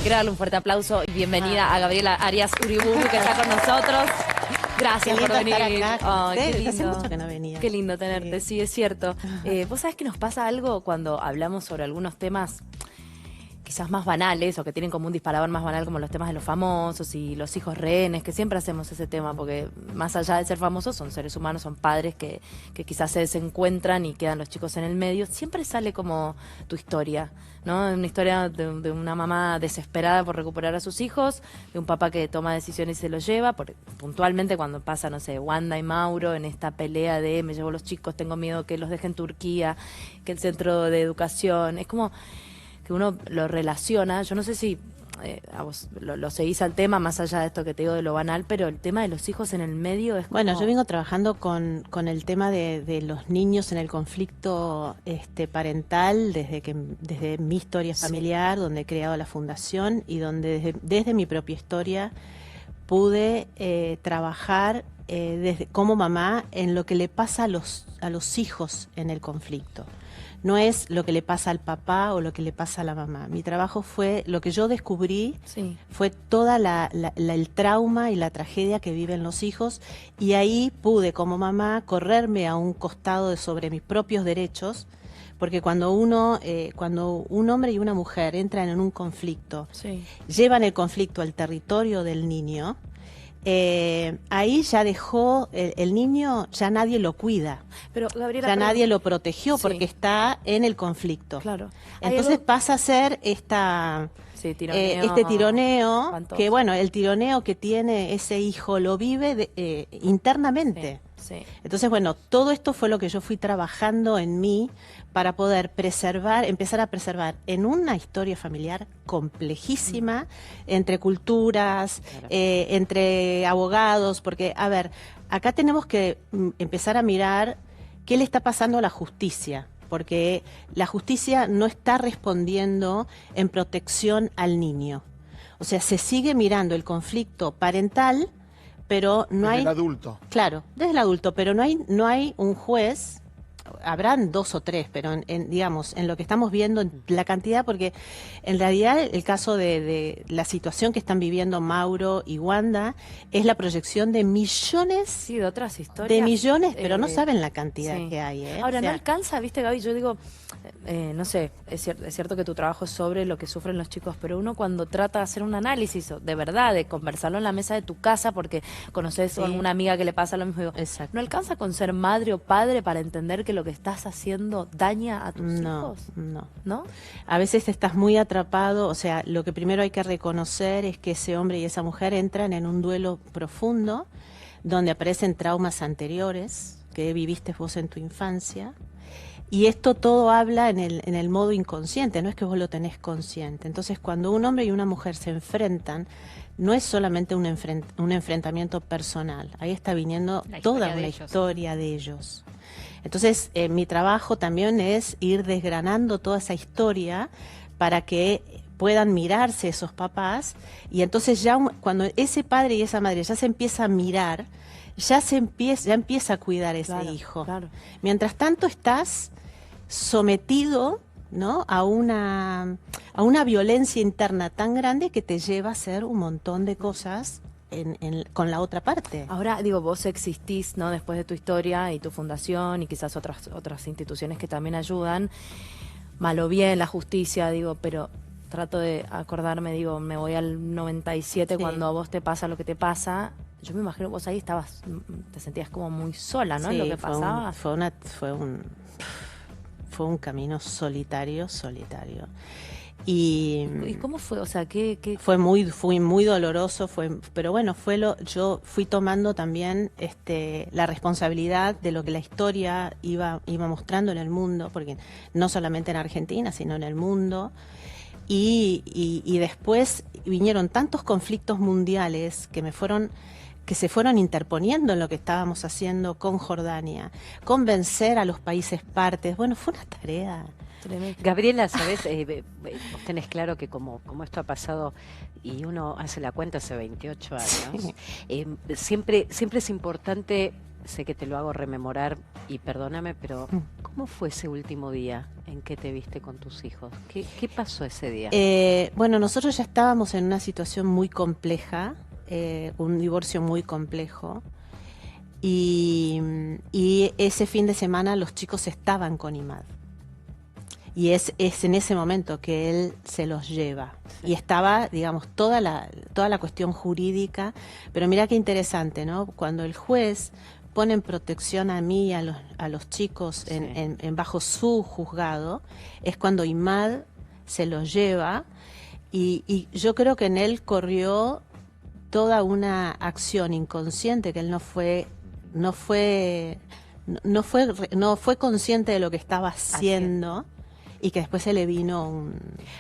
Quiero darle un fuerte aplauso y bienvenida a Gabriela Arias Uriburu, que está con nosotros. Gracias por venir. Ay, qué lindo. Hace mucho que no venía. Qué lindo tenerte, sí, es cierto. Vos sabés que nos pasa algo cuando hablamos sobre algunos temas quizás más banales o que tienen como un disparador más banal, como los temas de los famosos y los hijos rehenes, que siempre hacemos ese tema, porque más allá de ser famosos son seres humanos, son padres que quizás se desencuentran y quedan los chicos en el medio. Siempre sale como tu historia, ¿no? Una historia de una mamá desesperada por recuperar a sus hijos, de un papá que toma decisiones y se los lleva, puntualmente cuando pasa, no sé, Wanda y Mauro en esta pelea de me llevo los chicos, tengo miedo que los deje en Turquía, que el centro de educación, es como que uno lo relaciona. Yo no sé si a vos lo seguís al tema, más allá de esto que te digo de lo banal, pero el tema de los hijos en el medio es como... Bueno, yo vengo trabajando con el tema de los niños en el conflicto parental desde mi historia familiar, donde he creado la fundación y donde desde mi propia historia pude trabajar como mamá en lo que le pasa a los hijos en el conflicto. No es lo que le pasa al papá o lo que le pasa a la mamá. Mi trabajo fue, lo que yo descubrí, sí, fue toda el trauma y la tragedia que viven los hijos, y ahí pude como mamá correrme a un costado sobre mis propios derechos, porque cuando un hombre y una mujer entran en un conflicto, sí, llevan el conflicto al territorio del niño, ahí ya dejó, el niño ya nadie lo cuida. pero Gabriela, Ya nadie lo protegió porque sí, está en el conflicto. claro. Entonces pasa a ser sí, tironeo, este tironeo, espantoso. que bueno, el tironeo que tiene ese hijo lo vive internamente. Sí, sí. Entonces, bueno, todo esto fue lo que yo fui trabajando en mí para poder empezar a preservar en una historia familiar complejísima, entre culturas, Claro. entre abogados, porque, a ver, acá tenemos que empezar a mirar qué le está pasando a la justicia, porque la justicia no está respondiendo en protección al niño. O sea, se sigue mirando el conflicto parental, pero no hay... Desde el adulto. Claro, desde el adulto, pero no hay un juez, habrán 2 o 3, pero digamos, en lo que estamos viendo, en la cantidad, porque en realidad el caso de la situación que están viviendo Mauro y Wanda es la proyección de millones, Sí, de otras historias. de millones, pero no saben la cantidad sí. que hay. Ahora, O sea, no alcanza, viste, Gaby, yo digo, no sé, es cierto que tu trabajo es sobre lo que sufren los chicos, pero uno cuando trata de hacer un análisis, de verdad, de conversarlo en la mesa de tu casa, porque conoces a una amiga que le pasa lo mismo, digo, Exacto. ¿no alcanza con ser madre o padre para entender que lo que estás haciendo daña a tus hijos? No. ¿No? A veces estás muy atrapado, o sea, lo que primero hay que reconocer es que ese hombre y esa mujer entran en un duelo profundo, donde aparecen traumas anteriores que viviste vos en tu infancia, y esto todo habla en el modo inconsciente, no es que vos lo tenés consciente. Entonces, cuando un hombre y una mujer se enfrentan, no es solamente un enfrentamiento personal, ahí está viniendo toda una historia de ellos. Entonces, mi trabajo también es ir desgranando toda esa historia para que puedan mirarse esos papás, y entonces ya cuando ese padre y esa madre ya se empieza a mirar, ya empieza a cuidar a ese Claro, hijo. claro. Mientras tanto estás sometido, ¿no?, a una violencia interna tan grande que te lleva a hacer un montón de cosas con la otra parte. Ahora, digo, vos existís, ¿no? Después de tu historia y tu fundación y quizás otras instituciones que también ayudan, mal o bien, la justicia, digo, pero trato de acordarme, digo, me voy al 97 Sí. cuando a vos te pasa lo que te pasa. Yo me imagino vos ahí te sentías como muy sola, ¿no? Sí, En lo que pasaba. Fue un camino solitario. Y cómo fue? O sea, ¿qué? fue muy doloroso, pero bueno, yo fui tomando también la responsabilidad de lo que la historia iba mostrando en el mundo, porque no solamente en Argentina, sino en el mundo. Y después vinieron tantos conflictos mundiales que se fueron interponiendo en lo que estábamos haciendo con Jordania, convencer a los países partes. Bueno, fue una tarea. Tremendo. Gabriela, ¿sabés? Vos tenés claro que como esto ha pasado y uno hace la cuenta hace 28 años, siempre es importante sé que te lo hago rememorar y perdóname, pero ¿cómo fue ese último día en que te viste con tus hijos? ¿Qué pasó ese día? Bueno, nosotros ya estábamos en una situación muy compleja, un divorcio muy complejo, y ese fin de semana los chicos estaban con Imad. Y es en ese momento que él se los lleva. Sí. Y estaba, digamos, toda la cuestión jurídica. Pero mira qué interesante, ¿no? Cuando el juez pone en protección a mí y a los chicos Sí. en bajo su juzgado, es cuando Imad se los lleva. Y yo creo que en él corrió toda una acción inconsciente que él no fue consciente de lo que estaba haciendo. Y que después se le vino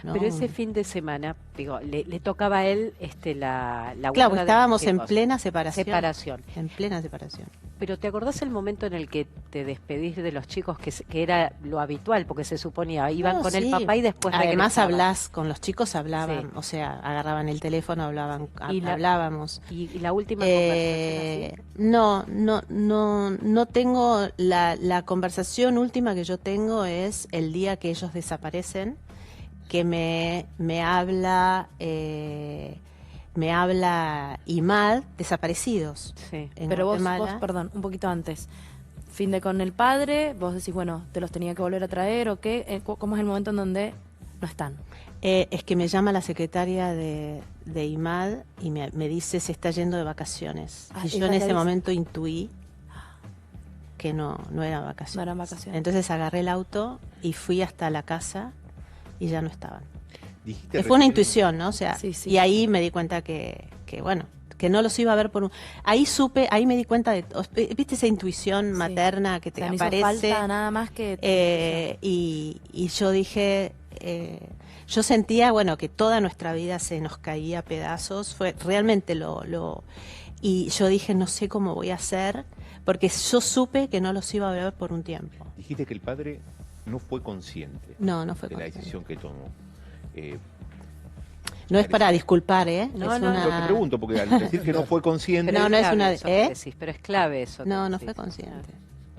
¿no? Pero ese fin de semana, digo, le tocaba a él la Claro, guarda de estábamos los en chicos. plena separación. Separación. En plena separación. Pero ¿te acordás el momento en el que te despedís de los chicos, que era lo habitual, porque se suponía, iban No, con el sí. papá y después Además regresaban? hablás con los chicos, hablaban, Sí. o sea, agarraban el teléfono, Y hablábamos. Y la última conversación así. No tengo la conversación última que yo tengo es el día que ellos desaparecen, que me habla Imad, desaparecidos. Sí. En Pero vos, Guatemala. perdón, un poquito antes. Fin de con el padre, vos decís, bueno, te los tenía que volver a traer o qué. ¿Cómo es el momento en donde no están? Es que me llama la secretaria de Imad y me dice se está yendo de vacaciones. Ah, Y ¿ella yo en te ese dice? momento intuí que no eran vacaciones. No eran vacaciones. Entonces agarré el auto y fui hasta la casa y ya no estaban. Dijiste Fue una recién- intuición, ¿no? O sea, Sí, sí. y ahí me di cuenta que bueno, que no los iba a ver por un... Ahí me di cuenta de... ¿Viste esa intuición Sí. materna que O te sea, no hizo aparece? falta nada más que... Y yo dije, yo sentía, bueno, que toda nuestra vida se nos caía a pedazos, fue realmente y yo dije, no sé cómo voy a hacer, porque yo supe que no los iba a ver por un tiempo. Dijiste que el padre no fue consciente No fue de la consciente. decisión que tomó. No es para disculpar, ¿eh? No, Es no, una... Lo que pregunto, porque al decir que no fue consciente... No, no es clave una- eso que ¿eh? decís, pero es clave eso. que No decís. fue consciente.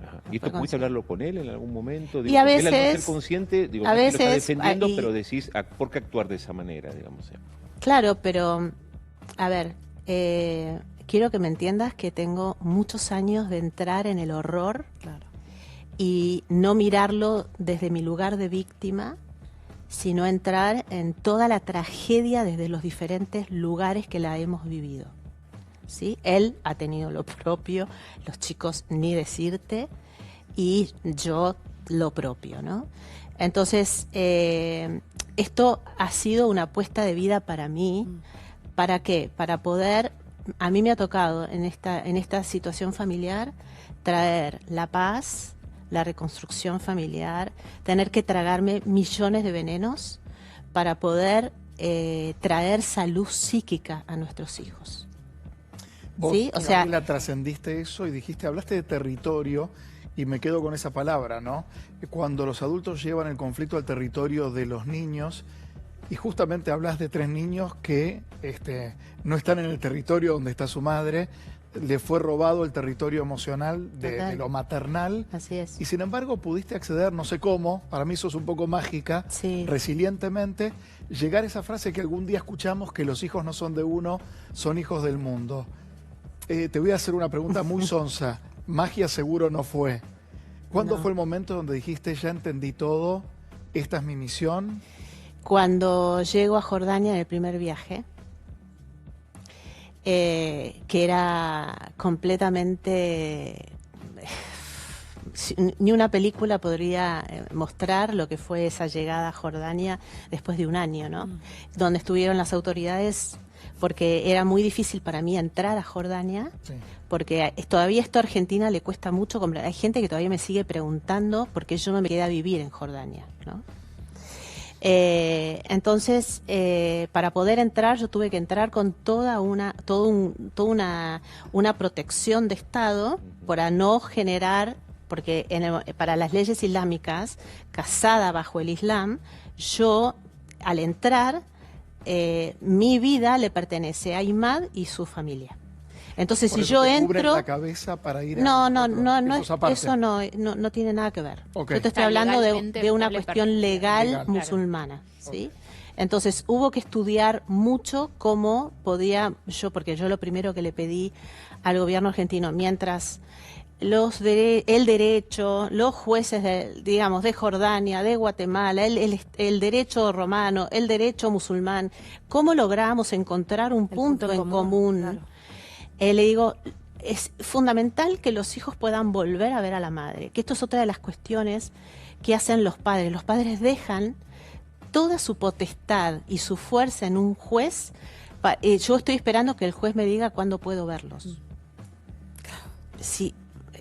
Ajá. No ¿Y esto fue pudiste hablarlo con él en algún momento? Y a porque él al no veces- ser consciente, digo, a no es que lo está veces, defendiendo, ahí- pero decís, ¿por qué actuar de esa manera, digamos? Claro, pero, a ver, quiero que me entiendas que tengo muchos años de entrar en el horror Claro. y no mirarlo desde mi lugar de víctima, sino entrar en toda la tragedia desde los diferentes lugares que la hemos vivido. ¿Sí? Él ha tenido lo propio, los chicos ni decirte, y yo lo propio, ¿no? Entonces, esto ha sido una apuesta de vida para mí. ¿Para qué? Para poder, a mí me ha tocado en esta situación familiar traer la paz, la reconstrucción familiar, tener que tragarme millones de venenos para poder traer salud psíquica a nuestros hijos. Vos, Sí, o sea- Gabriela, trascendiste eso y dijiste, hablaste de territorio, y me quedo con esa palabra, ¿no? Cuando los adultos llevan el conflicto al territorio de los niños, y justamente hablas de 3 niños que no están en el territorio donde está su madre, le fue robado el territorio emocional Total. de lo maternal, Así es. y sin embargo pudiste acceder, no sé cómo, para mí sos un poco mágica, Sí. resilientemente, llegar a esa frase que algún día escuchamos, que los hijos no son de uno, son hijos del mundo. Te voy a hacer una pregunta muy sonsa. Magia seguro no fue. ¿Cuándo No. fue el momento donde dijiste, ya entendí todo, esta es mi misión? Cuando llego a Jordania en el primer viaje, que era completamente... Ni una película podría mostrar lo que fue esa llegada a Jordania después de un año, ¿no? Donde estuvieron las autoridades, porque era muy difícil para mí entrar a Jordania, Sí. porque todavía esto a Argentina le cuesta mucho comprar. Hay gente que todavía me sigue preguntando por qué yo no me quedé a vivir en Jordania, ¿no? Entonces, para poder entrar, yo tuve que entrar con toda una protección de Estado para no generar, porque para las leyes islámicas, casada bajo el Islam, yo al entrar, mi vida le pertenece a Imad y su familia. Entonces, Por si eso yo te cubren entro... la cabeza para ir No, a no, otro. no, no, Eso es aparte. eso no tiene nada que ver. Ok. Yo te estoy Está hablando legalmente de una no le cuestión permite. legal Legal. musulmana, ¿sí? Entonces hubo que estudiar mucho cómo podía yo, porque yo lo primero que le pedí al gobierno argentino, mientras el derecho, los jueces digamos, de Jordania, de Guatemala, el derecho romano, el derecho musulmán, cómo logramos encontrar un punto en común. claro. Le digo, es fundamental que los hijos puedan volver a ver a la madre, que esto es otra de las cuestiones que hacen los padres. Los padres dejan toda su potestad y su fuerza en un juez. Yo estoy esperando que el juez me diga cuándo puedo verlos. Sí,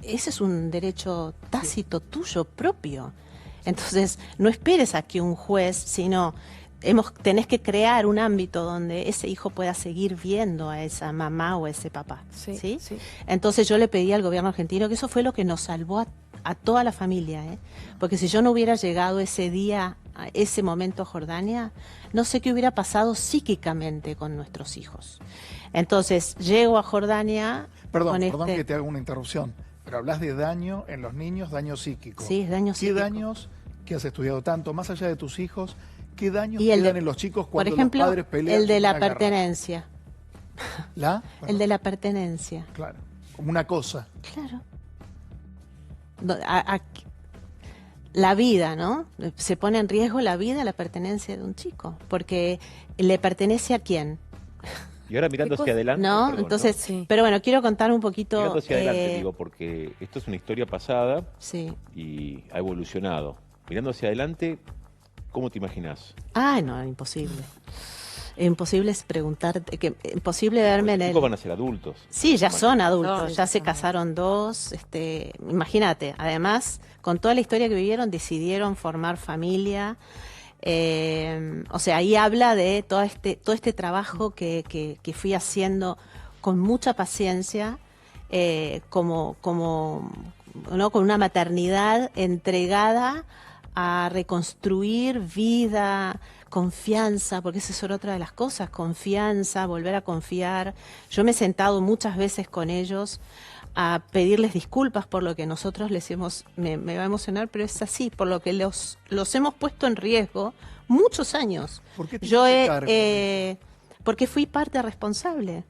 ese es un derecho tácito tuyo propio. Entonces, no esperes a que un juez, sino tenés que crear un ámbito donde ese hijo pueda seguir viendo a esa mamá o a ese papá. Sí, ¿sí? sí. Entonces yo le pedí al gobierno argentino que eso fue lo que nos salvó a toda la familia, ¿eh? Porque si yo no hubiera llegado ese día, a ese momento a Jordania, no sé qué hubiera pasado psíquicamente con nuestros hijos. Entonces llego a Jordania Perdón, con perdón que te haga una interrupción, pero hablas de daño en los niños, daño psíquico. Sí, es daño ¿Qué psíquico. daños que has estudiado tanto, más allá de tus hijos, qué daños Y el quedan de- en los chicos Por cuando ejemplo, los padres pelean? el de en la una guerra? pertenencia. ¿La? El de la pertenencia. Claro, como una cosa. Claro. La vida, ¿no? Se pone en riesgo la vida, la pertenencia de un chico, porque le pertenece a quién, Y ahora mirando ¿Qué hacia cosa? adelante. ¿no? perdón, Entonces, Sí. pero bueno, quiero contar un poquito. Mirando hacia adelante, digo, porque esto es una historia pasada Sí. y ha evolucionado. Mirando hacia adelante, ¿cómo te imaginas? Ay, no, imposible. Imposible es preguntarte, imposible verme en Los el... chicos van a ser adultos. Sí, ya son adultos, Sí, ya sí, se son casaron dos, imagínate, además, con toda la historia que vivieron, decidieron formar familia. O sea, ahí habla de todo este trabajo que fui haciendo con mucha paciencia, ¿no? Con una maternidad entregada a reconstruir vida, confianza, porque esa es otra de las cosas, confianza, volver a confiar. Yo me he sentado muchas veces con ellos a pedirles disculpas por lo que nosotros les hemos, me va a emocionar, pero es así, por lo que los hemos puesto en riesgo muchos años. ¿Por qué te Yo hiciste cargo de porque fui parte responsable.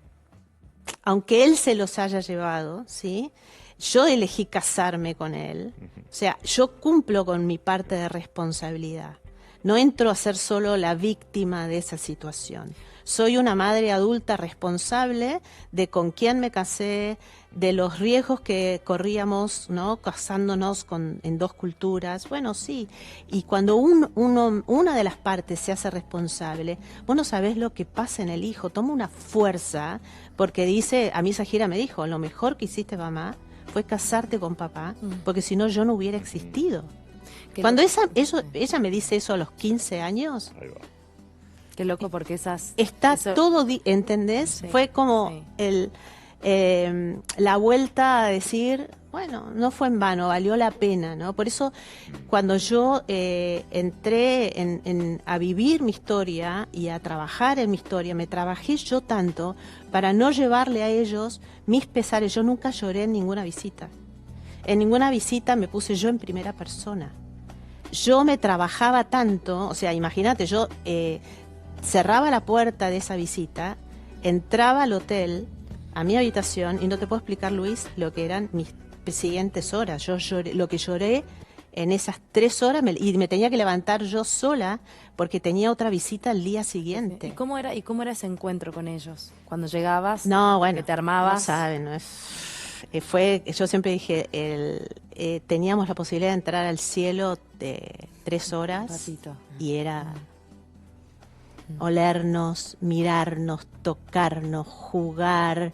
Aunque él se los haya llevado, ¿sí? Yo elegí casarme con él. O sea, yo cumplo con mi parte de responsabilidad. No entro a ser solo la víctima de esa situación. Soy una madre adulta responsable de con quién me casé, de los riesgos que corríamos, ¿no? Casándonos en dos culturas. Bueno, sí. Y cuando una de las partes se hace responsable, vos no sabés lo que pasa en el hijo. Toma una fuerza, porque dice, a mí Sajira me dijo, lo mejor que hiciste, mamá, fue casarte con papá, porque si no yo no hubiera existido. Qué Cuando loco. ella me dice eso a los 15 años, Ahí va. Qué loco porque esas... está eso- todo, ¿entendés? Sí, Fue como sí. la vuelta a decir, bueno, no fue en vano, valió la pena, ¿no? Por eso, cuando yo entré a vivir mi historia y a trabajar en mi historia, me trabajé yo tanto para no llevarle a ellos mis pesares. Yo nunca lloré en ninguna visita. En ninguna visita me puse yo en primera persona. Yo me trabajaba tanto, o sea, imagínate, yo cerraba la puerta de esa visita, entraba al hotel, a mi habitación, y no te puedo explicar, Luis, lo que eran mis siguientes horas. Yo lloré, lo que lloré en esas 3 horas, y me tenía que levantar yo sola porque tenía otra visita al día siguiente. ¿Y cómo era ese encuentro con ellos? Cuando llegabas, No, bueno, que te armabas. no saben, no es... yo siempre dije, teníamos la posibilidad de entrar al cielo de 3 Un horas ratito. y era olernos, mirarnos, tocarnos, jugar.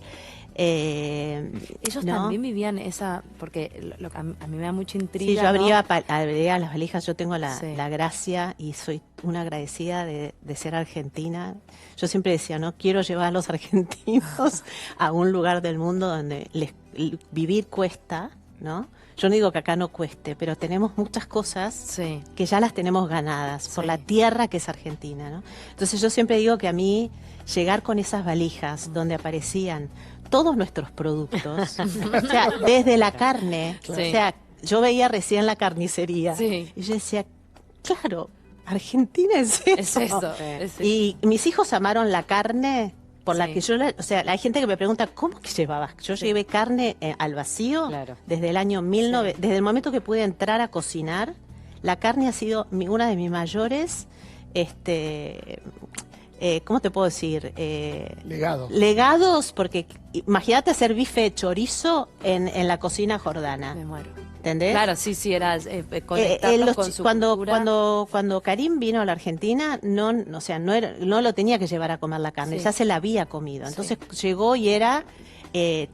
Ellos ¿no? también vivían esa, porque a mí me da mucha intriga. Sí, yo ¿no? abría las valijas, yo tengo Sí. la gracia y soy una agradecida de ser argentina. Yo siempre decía, no quiero llevar a los argentinos a un lugar del mundo donde vivir cuesta, ¿no? Yo no digo que acá no cueste, pero tenemos muchas cosas Sí. que ya las tenemos ganadas por Sí. la tierra que es Argentina, ¿no? Entonces yo siempre digo que a mí llegar con esas valijas donde aparecían todos nuestros productos, o sea, desde la carne, Sí. o sea, yo veía recién la carnicería Sí. y yo decía, claro, Argentina es eso. Es eso. Es eso. Y mis hijos amaron la carne por la Sí. que yo, o sea, hay gente que me pregunta, ¿cómo que llevabas? Yo llevé carne al vacío Claro. desde el año desde el momento que pude entrar a cocinar, la carne ha sido una de mis mayores, ¿cómo te puedo decir? Legado. Legados, porque imagínate hacer bife de chorizo en la cocina jordana, Me muero. ¿entendés? Claro, sí, era conectarnos con su cultura. Cuando Karim vino a la Argentina, o sea, no lo tenía que llevar a comer la carne, Sí. ya se la había comido. Entonces llegó y era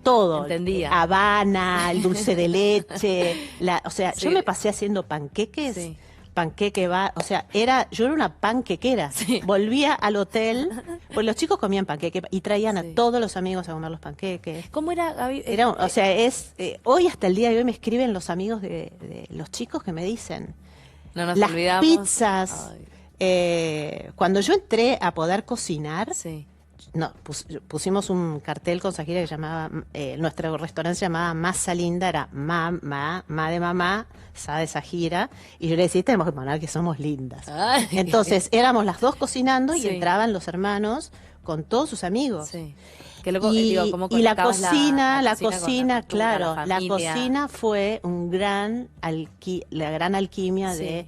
todo. Entendía. Habana, el dulce de leche. O sea, Sí. yo me pasé haciendo panqueques. Sí. O sea, yo era una panquequera. Sí. Volvía al hotel, pues los chicos comían panqueque y traían Sí. a todos los amigos a comer los panqueques. ¿Cómo era, Gaby? O sea, hoy hasta el día de hoy me escriben los amigos de los chicos que me dicen No nos las olvidamos. pizzas. Ay, Cuando yo entré a poder cocinar, sí. pusimos un cartel con Sajira que llamaba, nuestro restaurante se llamaba Masa Linda, era ma de mamá, sa de Sajira, y yo le decía, tenemos que poner que somos lindas. Ay. Entonces éramos las dos cocinando y Sí. entraban los hermanos con todos sus amigos. Sí. Qué loco, Y, digo, cómo y la conectabas cocina, con cultura, claro, la familia. cocina fue la gran alquimia Sí.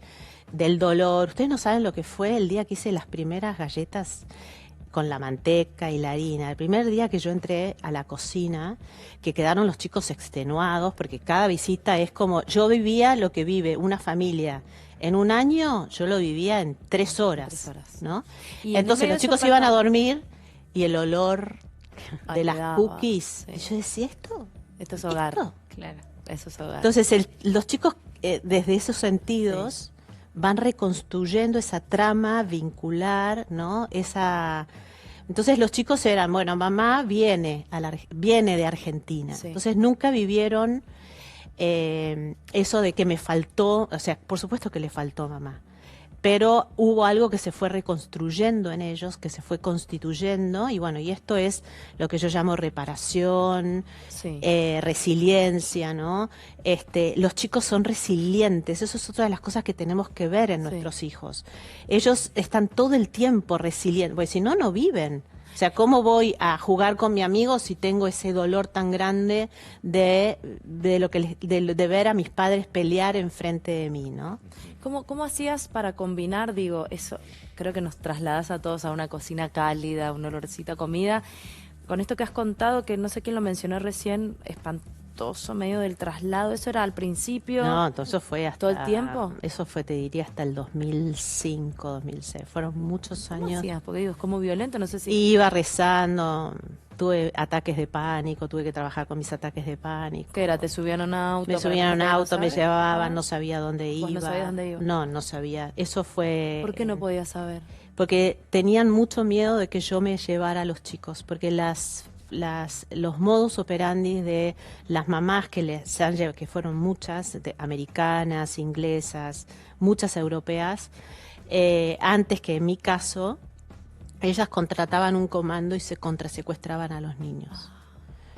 del dolor. Ustedes no saben lo que fue el día que hice las primeras galletas con la manteca y la harina. El primer día que yo entré a la cocina, que quedaron los chicos extenuados, porque cada visita es como, yo vivía lo que vive una familia. En un año yo lo vivía en 3 horas, 3 horas. ¿no? Y en Entonces el medio los de eso, chicos iban a perdón. dormir y el olor Ay, de las quedaba, cookies. sí. Y yo decía, ¿esto? Esto es hogar. ¿Esto? Claro. Eso es hogar. Entonces los chicos desde esos sentidos van reconstruyendo esa trama vincular, ¿no? Entonces los chicos eran, bueno, mamá viene de Argentina. Sí. Entonces nunca vivieron eso de que me faltó, o sea, por supuesto que le faltó a mamá. Pero hubo algo que se fue reconstruyendo en ellos, que se fue constituyendo, y bueno, y esto es lo que yo llamo reparación, Sí. resiliencia, ¿no? Los chicos son resilientes, eso es otra de las cosas que tenemos que ver en Sí. nuestros hijos. Ellos están todo el tiempo resilientes, porque si no, no viven. O sea, ¿cómo voy a jugar con mi amigo si tengo ese dolor tan grande de ver a mis padres pelear enfrente de mí, ¿no? ¿Cómo hacías para combinar, digo, eso, creo que nos trasladas a todos a una cocina cálida, un olorcito a comida, con esto que has contado, que no sé quién lo mencionó recién, espantoso, medio del traslado, eso era al principio, No, entonces eso fue hasta... ¿todo el tiempo? Eso fue, te diría, hasta el 2005, 2006. Fueron muchos ¿Cómo años. hacías? Porque digo, es como violento, no sé si... Iba rezando, tuve ataques de pánico, tuve que trabajar con mis ataques de pánico. ¿Qué era? ¿Te subían a un auto? Me para subían a un que no auto, me sabes? llevaban, Ah, no sabía dónde iba. ¿Vos no sabías dónde iba? No, no sabía. Eso fue... ¿Por qué no podías saber? Porque tenían mucho miedo de que yo me llevara a los chicos, porque los modus operandi de las mamás que fueron muchas, americanas, inglesas, muchas europeas, antes que en mi caso, ellas contrataban un comando y se contrasecuestraban a los niños.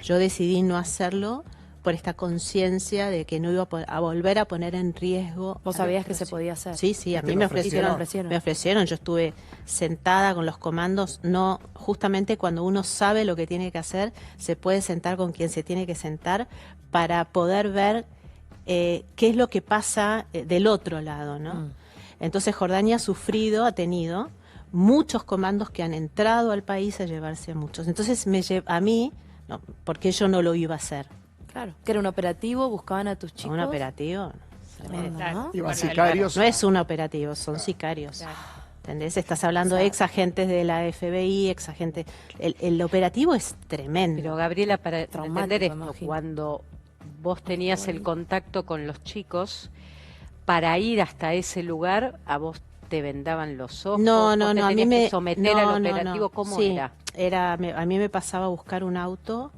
Yo decidí no hacerlo por esta conciencia de que no iba a volver a poner en riesgo. ¿Vos a sabías que nuestros se podía hacer? Sí, sí, a Te mí lo me ofrecieron. ofrecieron. Me ofrecieron, yo estuve sentada con los comandos, no, justamente cuando uno sabe lo que tiene que hacer, se puede sentar con quien se tiene que sentar para poder ver qué es lo que pasa del otro lado, ¿no? Mm. Entonces Jordania ha tenido muchos comandos que han entrado al país a llevarse a muchos. Entonces a mí, no, porque yo no lo iba a hacer. Claro. ¿Que era un operativo? ¿Buscaban a tus chicos? Un operativo. Tremendo, Claro. ¿no? Iban Bueno, sicarios. No es un operativo, son sicarios. Claro. ¿Entendés? Estás hablando de ex agentes de la FBI, ex agentes. El operativo es tremendo. Pero Gabriela, para Traumático, entender esto, imagino. cuando vos tenías el contacto con los chicos, para ir hasta ese lugar, a vos te vendaban los ojos, No, vos no, te no. A mí tenías que me someter no, al no, operativo, no. ¿cómo Sí, era? a mí me pasaba a buscar un auto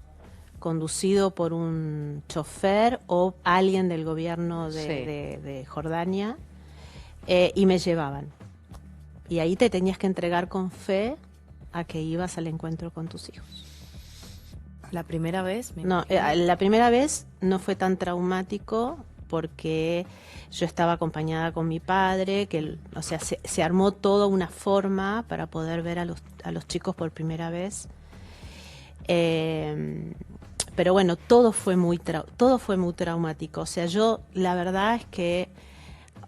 conducido por un chofer o alguien del gobierno Sí. de Jordania y me llevaban. Y ahí te tenías que entregar con fe a que ibas al encuentro con tus hijos. La primera vez. No, la primera vez no fue tan traumático porque yo estaba acompañada con mi padre, que, o sea, se armó toda una forma para poder ver a los chicos por primera vez. Pero bueno, todo fue muy traumático. O sea, yo, la verdad es que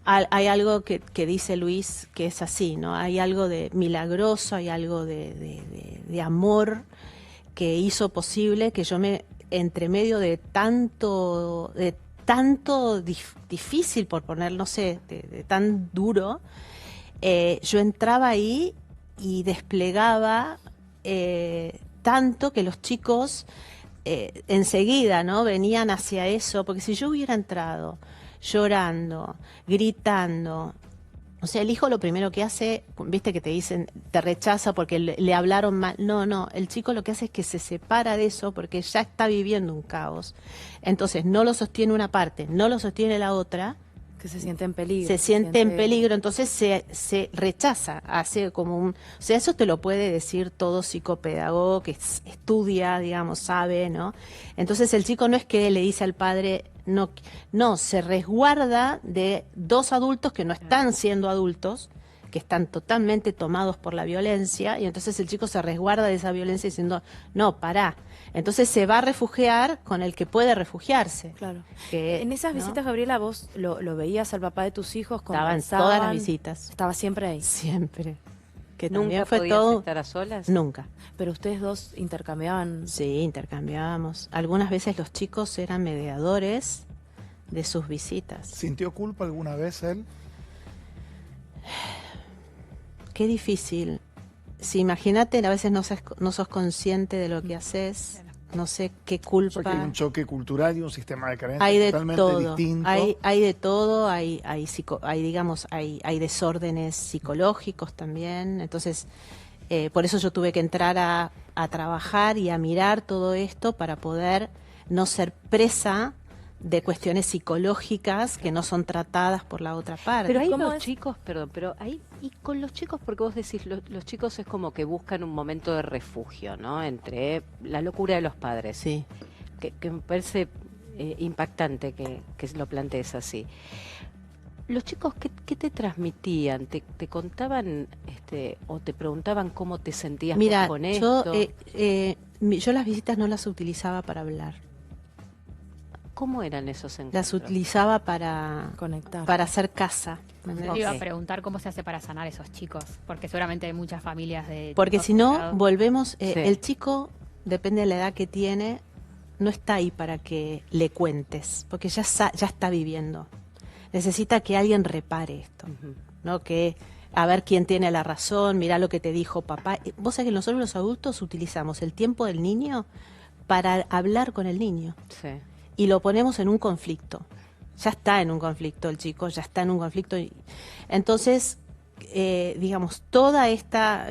hay algo que dice Luis que es así, ¿no? Hay algo de milagroso, hay algo de amor que hizo posible que yo entre medio de tanto difícil, por poner, no sé, de tan duro, yo entraba ahí y desplegaba tanto que los chicos enseguida, ¿no? Venían hacia eso, porque si yo hubiera entrado llorando, gritando, o sea, el hijo lo primero que hace, viste que te dicen, te rechaza porque le hablaron mal. No, el chico lo que hace es que se separa de eso porque ya está viviendo un caos. Entonces no lo sostiene una parte, no lo sostiene la otra. Que se siente en peligro. Se siente en peligro, entonces se rechaza, hace como un... O sea, eso te lo puede decir todo psicopedagogo que estudia, digamos, sabe, ¿no? Entonces el chico no es que le dice al padre, no, se resguarda de dos adultos que no están siendo adultos, que están totalmente tomados por la violencia, y entonces el chico se resguarda de esa violencia diciendo, no, pará. Entonces se va a refugiar con el que puede refugiarse. Claro. Que, en esas ¿no? visitas, Gabriela, vos lo veías al papá de tus hijos, Estaba en todas las visitas. Estaba siempre ahí. Siempre. Que ¿Nunca también fue podías todo... estar a solas? Nunca. Pero ustedes dos intercambiaban. Sí, intercambiábamos. Algunas veces los chicos eran mediadores de sus visitas. ¿Sintió culpa alguna vez él? Qué difícil. Si imagínate, a veces no sos consciente de lo que haces, no sé qué culpa. O sea, que hay un choque cultural y un sistema de creencias Hay de totalmente todo, distinto. hay de todo, hay desórdenes psicológicos también. Entonces, por eso yo tuve que entrar a trabajar y a mirar todo esto para poder no ser presa de cuestiones psicológicas que no son tratadas por la otra parte. Pero ahí ¿Cómo los es? chicos, perdón, pero ahí, y con los chicos, porque vos decís, los chicos es como que buscan un momento de refugio, ¿no? Entre la locura de los padres. Sí. Que me parece impactante que lo plantees así. Los chicos, ¿qué te transmitían? ¿Te contaban o te preguntaban cómo te sentías Mira, con esto? yo las visitas no las utilizaba para hablar. ¿Cómo eran esos encuentros? Las utilizaba para Conectar. para hacer casa. ¿entendés? Te iba a Ok. preguntar cómo se hace para sanar esos chicos, porque seguramente hay muchas familias de... Porque chicos si no, separados. volvemos, Sí. el chico, depende de la edad que tiene, no está ahí para que le cuentes, porque ya está viviendo. Necesita que alguien repare esto, Ujú. ¿no? Que a ver quién tiene la razón, mirá lo que te dijo papá. Vos sabés que nosotros los adultos utilizamos el tiempo del niño para hablar con el niño. Sí. Y lo ponemos en un conflicto. Ya está en un conflicto el chico, ya está en un conflicto. Entonces, digamos, toda esta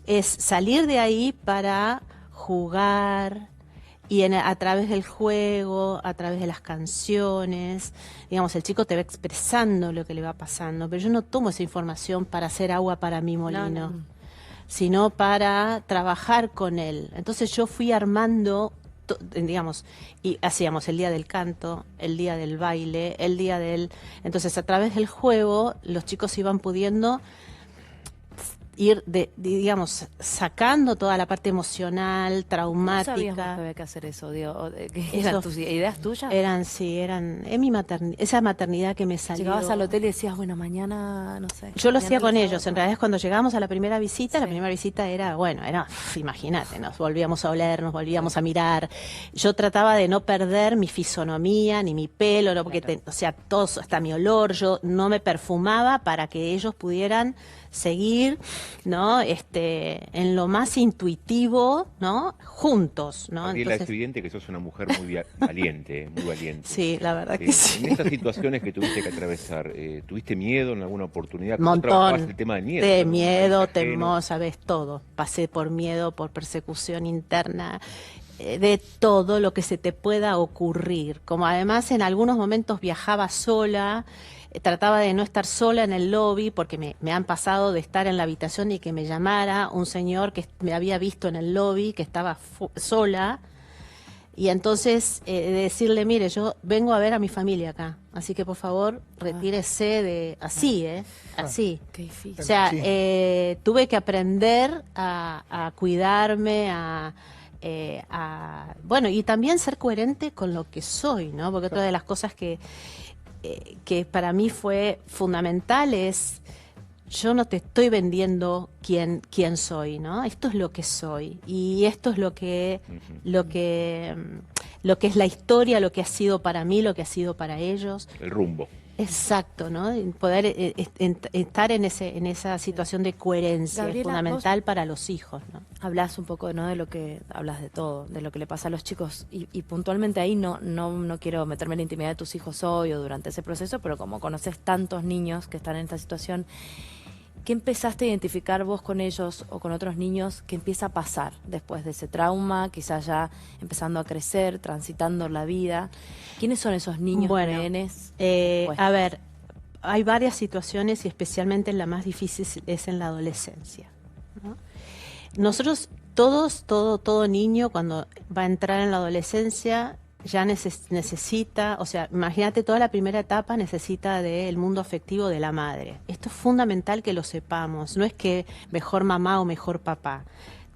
es salir de ahí para jugar y a través del juego, a través de las canciones, digamos, el chico te va expresando lo que le va pasando, pero yo no tomo esa información para hacer agua para mi molino, sino para trabajar con él. Entonces yo fui armando, digamos, y hacíamos el día del canto, el día del baile, el día del... Entonces a través del juego los chicos iban pudiendo ir, digamos, sacando toda la parte emocional, ¿Cómo sabías vos que traumática. había que hacer eso, Diego? ¿Qué Eso eran tus ideas tuyas? Eran esa maternidad que me salió. Llegabas al hotel y decías, bueno, mañana, no sé. Yo lo mañana hacía con les ellos. hago En realidad, cuando llegábamos a la primera visita, la Sí. primera visita era, imagínate, nos volvíamos a oler, nos volvíamos a mirar. Yo trataba de no perder mi fisonomía, ni mi pelo, ¿no? Porque, o sea, todos, hasta mi olor, yo no me perfumaba para que ellos pudieran seguir, ¿no? En lo más intuitivo, ¿no? Juntos, ¿no? Gabriela, es evidente que sos una mujer muy valiente, muy valiente. Sí, la verdad que sí. En estas situaciones que tuviste que atravesar, ¿tuviste miedo en alguna oportunidad? ¿Cómo Montón trabajabas el tema del miedo? de ¿no? miedo, País ajeno. temor, sabes todo. Pasé por miedo, por persecución interna, de todo lo que se te pueda ocurrir. Como además en algunos momentos viajaba sola, trataba de no estar sola en el lobby, porque me han pasado de estar en la habitación y que me llamara un señor que me había visto en el lobby, que estaba sola, y entonces decirle, mire, yo vengo a ver a mi familia acá, así que por favor retírese de... Así, así. Qué difícil. O sea, Sí. tuve que aprender a cuidarme, bueno, y también ser coherente con lo que soy, ¿no? Porque otra de las cosas que para mí fue fundamental es, yo no te estoy vendiendo quién soy, ¿no? Esto es lo que soy, y esto es lo que es la historia, lo que ha sido para mí, lo que ha sido para ellos. El rumbo. Exacto, ¿no? Poder estar en esa situación de coherencia Gabriela, es fundamental para los hijos, ¿no? Hablas un poco, ¿no? De lo que hablas de todo, de lo que le pasa a los chicos, y puntualmente ahí no quiero meterme en la intimidad de tus hijos hoy o durante ese proceso, pero como conoces tantos niños que están en esta situación, ¿qué empezaste a identificar vos con ellos o con otros niños que empieza a pasar después de ese trauma, quizás ya empezando a crecer, transitando la vida? ¿Quiénes son esos niños, Bueno, nenes? a ver, hay varias situaciones y especialmente la más difícil es en la adolescencia, ¿no? Nosotros todo niño cuando va a entrar en la adolescencia ya necesita, o sea, imagínate, toda la primera etapa necesita del mundo afectivo de la madre. Esto es fundamental que lo sepamos, no es que mejor mamá o mejor papá.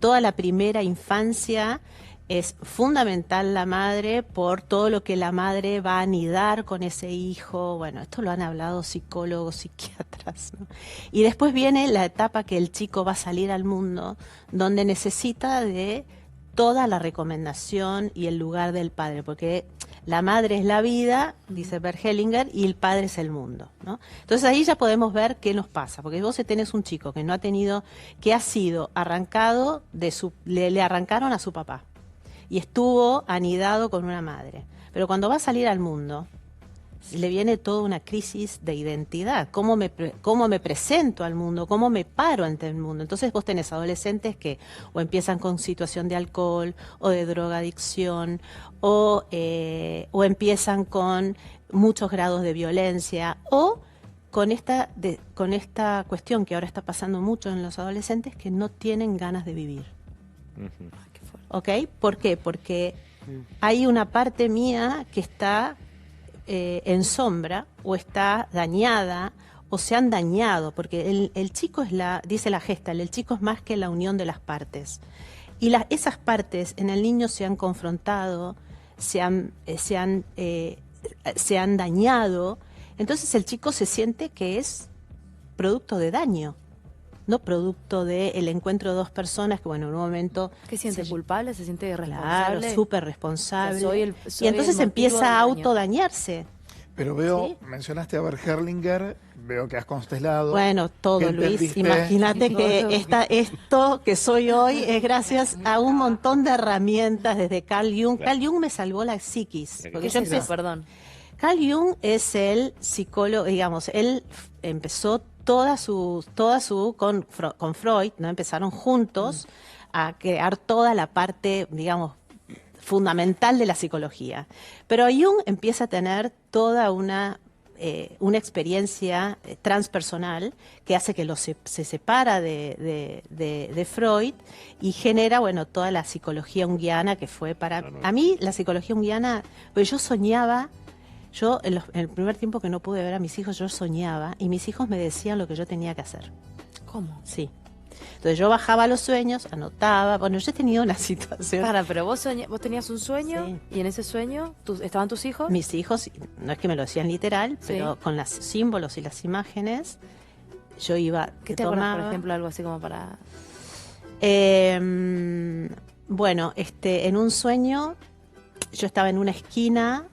Toda la primera infancia es fundamental la madre por todo lo que la madre va a anidar con ese hijo. Bueno, esto lo han hablado psicólogos, psiquiatras, ¿no? Y después viene la etapa que el chico va a salir al mundo, donde necesita de toda la recomendación y el lugar del padre, porque la madre es la vida, dice Bert Hellinger, y el padre es el mundo, ¿no? Entonces ahí ya podemos ver qué nos pasa, porque vos tenés un chico que no ha tenido, que ha sido arrancado le arrancaron a su papá y estuvo anidado con una madre, pero cuando va a salir al mundo le viene toda una crisis de identidad. ¿Cómo me presento al mundo? ¿Cómo me paro ante el mundo? Entonces vos tenés adolescentes que o empiezan con situación de alcohol o de drogadicción o empiezan con muchos grados de violencia o con esta cuestión que ahora está pasando mucho en los adolescentes, que no tienen ganas de vivir. ¿Ok? ¿Por qué? Porque hay una parte mía que está en sombra o está dañada o se han dañado, porque el chico dice la Gestalt, el chico es más que la unión de las partes. Y esas partes en el niño se han confrontado, se han dañado, entonces el chico se siente que es producto de daño, no producto del encuentro de dos personas que, bueno, en un momento... ¿Qué siente? ¿Culpable? ¿Se siente Claro, responsable? súper responsable. O sea, y entonces el motivo empieza del a daño. autodañarse. Pero veo, ¿Sí? mencionaste a Bert Hellinger, veo que has constelado. Bueno, todo, que Luis. entendiste. Imagínate que esto que soy hoy es gracias a un montón de herramientas desde Carl Jung. Claro. Carl Jung me salvó la psiquis. ¿Qué Porque es yo eso? empecé, Perdón. Carl Jung es el psicólogo, digamos, él empezó con Freud, ¿no? Empezaron juntos a crear toda la parte, digamos, fundamental de la psicología. Pero Jung empieza a tener toda una experiencia transpersonal que hace que se separa de Freud y genera, bueno, toda la psicología junguiana que fue para... A mí la psicología junguiana, pues yo soñaba... en el primer tiempo que no pude ver a mis hijos, yo soñaba y mis hijos me decían lo que yo tenía que hacer. ¿Cómo? Sí. Entonces yo bajaba los sueños, anotaba. Bueno, yo he tenido una situación. Pero vos tenías un sueño, Sí. y en ese sueño estaban tus hijos. Mis hijos, no es que me lo decían literal, Sí. pero con los símbolos y las imágenes, yo iba... ¿Qué te acuerdas, por ejemplo, algo así como para...? Bueno, en un sueño, yo estaba en una esquina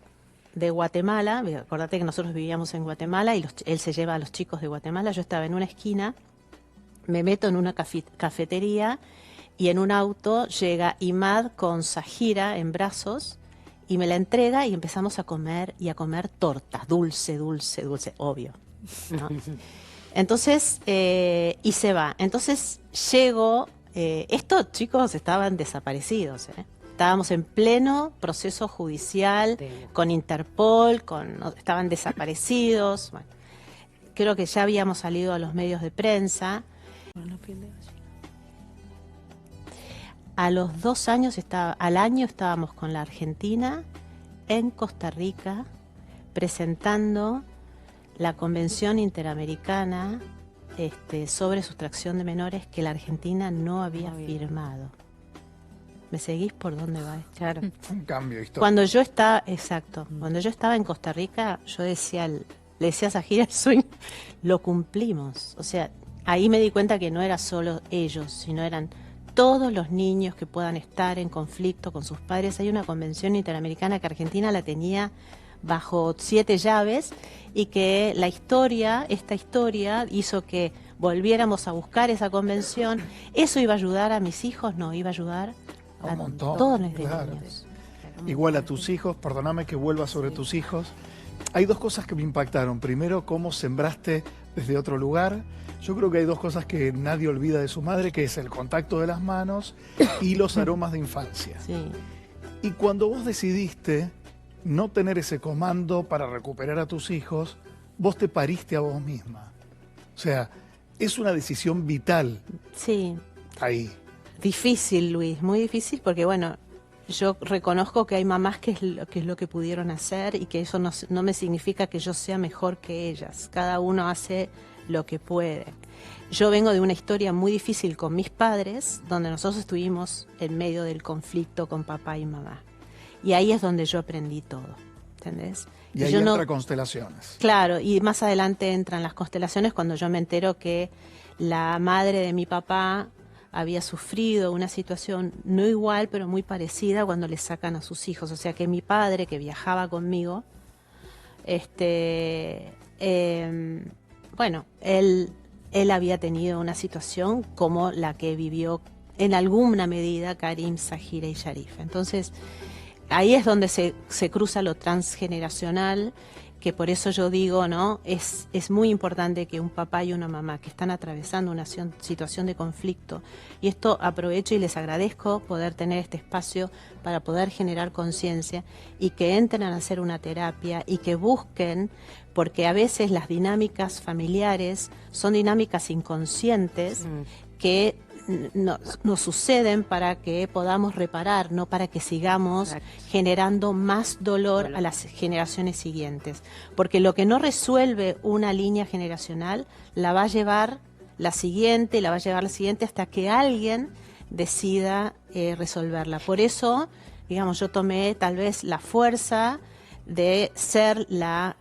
de Guatemala. Acordate que nosotros vivíamos en Guatemala y él se lleva a los chicos de Guatemala. Yo estaba en una esquina, me meto en una cafetería y en un auto llega Imad con Zahira en brazos y me la entrega y empezamos a comer torta, dulce, obvio, ¿no? Entonces, y se va. Entonces llego, estos chicos estaban desaparecidos, ¿eh? Estábamos en pleno proceso judicial, con Interpol, estaban desaparecidos. Bueno. creo que ya habíamos salido a los medios de prensa. A los 2 años, al año estábamos con la Argentina en Costa Rica presentando la Convención Interamericana sobre sustracción de menores que la Argentina no había firmado. ¿Me seguís por dónde va? Claro. Fue un cambio histórico. Cuando yo estaba, exacto, cuando yo estaba en Costa Rica, yo decía, le decía a Zahira el sueño, lo cumplimos. O sea, ahí me di cuenta que no era solo ellos, sino eran todos los niños que puedan estar en conflicto con sus padres. Hay una convención interamericana que Argentina la tenía bajo 7 llaves y que esta historia hizo que volviéramos a buscar esa convención. ¿Eso iba a ayudar a mis hijos? No, iba a ayudar A un a montón, todos los claro. niños. Igual a tus hijos, perdóname que vuelva sobre tus hijos. Hay 2 cosas que me impactaron. Primero, cómo sembraste desde otro lugar. Yo creo que hay 2 cosas que nadie olvida de su madre, que es el contacto de las manos y los aromas de infancia. Sí. Y cuando vos decidiste no tener ese comando para recuperar a tus hijos, vos te pariste a vos misma. O sea, es una decisión vital Sí, ahí. difícil, Luis, muy difícil, porque bueno, yo reconozco que hay mamás que es lo que pudieron hacer y que eso no me significa que yo sea mejor que ellas. Cada uno hace lo que puede. Yo vengo de una historia muy difícil con mis padres, donde nosotros estuvimos en medio del conflicto con papá y mamá. Y ahí es donde yo aprendí todo, ¿entendés? Y ahí yo entra Constelaciones. Claro, y más adelante entran las constelaciones cuando yo me entero que la madre de mi papá había sufrido una situación no igual, pero muy parecida cuando le sacan a sus hijos. O sea que mi padre, que viajaba conmigo, bueno, él había tenido una situación como la que vivió en alguna medida Karim, Zahira y Sharif. Entonces, ahí es donde se cruza lo transgeneracional, que por eso yo digo, ¿no? Es muy importante que un papá y una mamá que están atravesando una situación de conflicto, y esto aprovecho y les agradezco poder tener este espacio para poder generar conciencia y que entren a hacer una terapia y que busquen, porque a veces las dinámicas familiares son dinámicas inconscientes que nos suceden para que podamos reparar, no para que sigamos Exacto. generando más dolor a las generaciones siguientes. Porque lo que no resuelve una línea generacional la va a llevar la siguiente, la va a llevar la siguiente hasta que alguien decida resolverla. Por eso, digamos, yo tomé tal vez la fuerza de ser la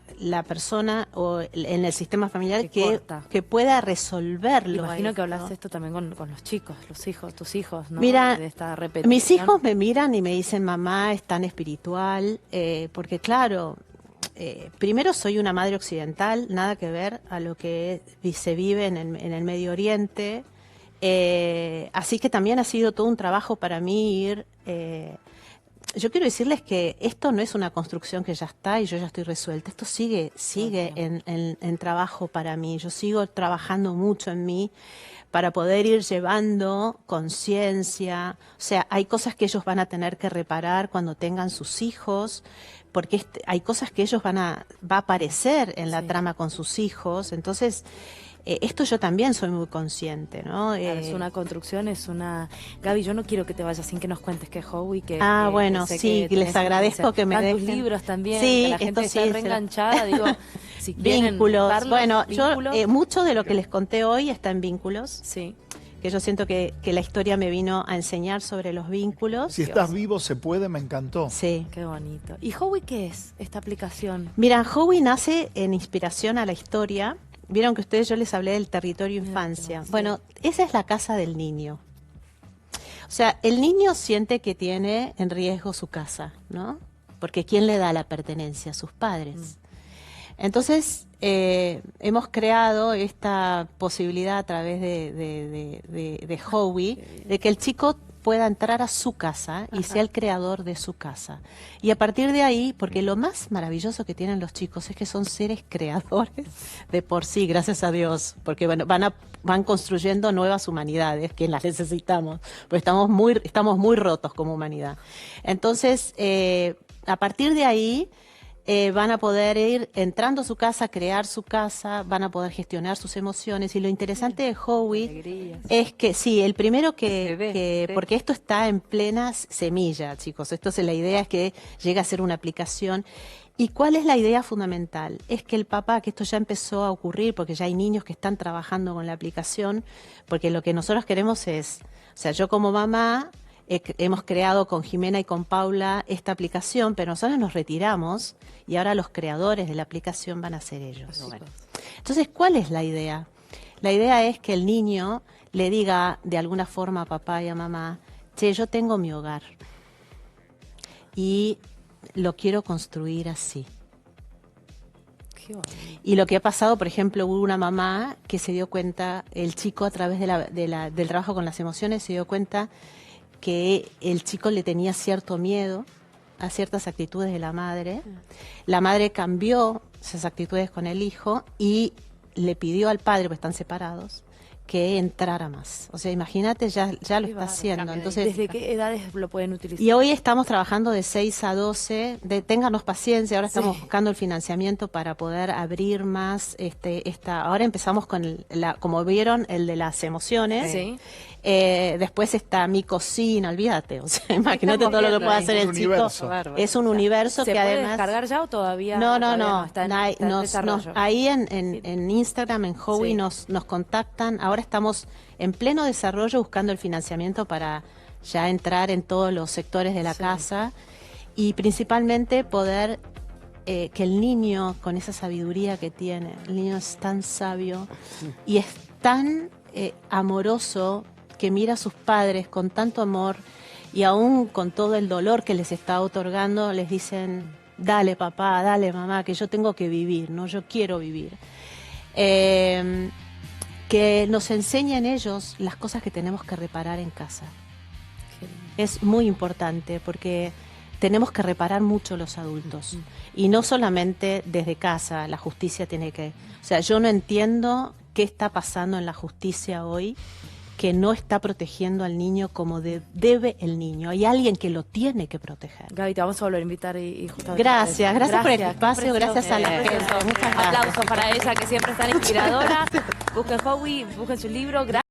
persona o en el sistema familiar que pueda resolverlo. Imagino que hablas esto también con los chicos, los hijos, tus hijos, ¿no? Mira, de esta repetición. mis hijos me miran y me dicen, mamá, es tan espiritual, porque claro, primero soy una madre occidental, nada que ver a lo que se vive en el Medio Oriente, así que también ha sido todo un trabajo para mí ir... yo quiero decirles que esto no es una construcción que ya está y yo ya estoy resuelta. Esto sigue en trabajo para mí. Yo sigo trabajando mucho en mí para poder ir llevando conciencia. O sea, hay cosas que ellos van a tener que reparar cuando tengan sus hijos, porque hay cosas que ellos va a aparecer en la trama con sus hijos. Entonces... esto yo también soy muy consciente, ¿no? Claro, es una construcción, es una... Gaby, yo no quiero que te vayas sin que nos cuentes que Howie, que... bueno, sé sí, que les agradezco que me dejen dejen. tus libros también, Sí, que la gente esto está sí, reenganchada, digo, si quieren vínculos. darlos, Bueno, vínculos. yo mucho de lo que les conté hoy está en vínculos, Sí. que yo siento que la historia me vino a enseñar sobre los vínculos. Si estás vivo se puede, me encantó. Sí. Qué bonito. ¿Y Howie qué es, esta aplicación? Mira, Howie nace en inspiración a la historia. Vieron que ustedes, yo les hablé del territorio infancia. Sí. Bueno, esa es la casa del niño. O sea, el niño siente que tiene en riesgo su casa, ¿no? Porque ¿quién le da la pertenencia? Sus padres. Entonces, hemos creado esta posibilidad a través de Howie, de que el chico pueda entrar a su casa y sea el creador de su casa. Y a partir de ahí, porque lo más maravilloso que tienen los chicos es que son seres creadores de por sí, gracias a Dios, porque van construyendo nuevas humanidades, que las necesitamos, porque estamos muy rotos como humanidad. Entonces, a partir de ahí, van a poder ir entrando a su casa, crear su casa, van a poder gestionar sus emociones. Y lo interesante de Howie Alegrías. es que, sí, el primero Se ve, sí. porque esto está en plena semilla, chicos. Esto es la idea es que llegue a ser una aplicación. ¿Y cuál es la idea fundamental? Es que el papá, que esto ya empezó a ocurrir, porque ya hay niños que están trabajando con la aplicación, porque lo que nosotros queremos es, o sea, yo como mamá hemos creado con Jimena y con Paula esta aplicación, pero nosotros nos retiramos y ahora los creadores de la aplicación van a ser ellos. Bueno. Entonces, ¿cuál es la idea? La idea es que el niño le diga de alguna forma a papá y a mamá, che, yo tengo mi hogar y lo quiero construir así. Qué bonito. Y lo que ha pasado, por ejemplo, hubo una mamá que se dio cuenta, el chico a través del trabajo con las emociones se dio cuenta que el chico le tenía cierto miedo a ciertas actitudes de la madre. La madre cambió esas actitudes con el hijo y le pidió al padre, porque están separados, que entrara más. O sea, imagínate, ya lo Qué está bárbaro. haciendo. Entonces, ¿Desde qué edades lo pueden utilizar? y hoy estamos trabajando de 6 a 12, ténganos paciencia, ahora estamos Sí. buscando el financiamiento para poder abrir más ahora empezamos con como vieron, el de las emociones. Sí. Después está mi cocina, olvídate, o sea, imagínate Estamos todo lo que viendo puede ahí. hacer Es el un chico. universo. Bárbaro. Es un universo ¿Se que puede además descargar ya o todavía? no, todavía está en desarrollo? ahí en Instagram, en Howie, Sí. nos contactan. Ahora estamos en pleno desarrollo buscando el financiamiento para ya entrar en todos los sectores de la Sí. casa y principalmente poder que el niño, con esa sabiduría que tiene, el niño es tan sabio y es tan amoroso que mira a sus padres con tanto amor y aún con todo el dolor que les está otorgando, les dicen, dale papá, dale mamá, que yo tengo que vivir, ¿no? Yo quiero vivir. Que nos enseñen ellos las cosas que tenemos que reparar en casa. Es muy importante porque tenemos que reparar mucho los adultos. Y no solamente desde casa, la justicia tiene que... O sea, yo no entiendo qué está pasando en la justicia hoy que no está protegiendo al niño como debe el niño. Hay alguien que lo tiene que proteger. Gaby, te vamos a volver a invitar y justamente... Gracias por el espacio, qué gracias a la precioso. gente. Muchas gracias. Aplausos para ella, que siempre es tan inspiradora. Busquen Howie, busquen su libro.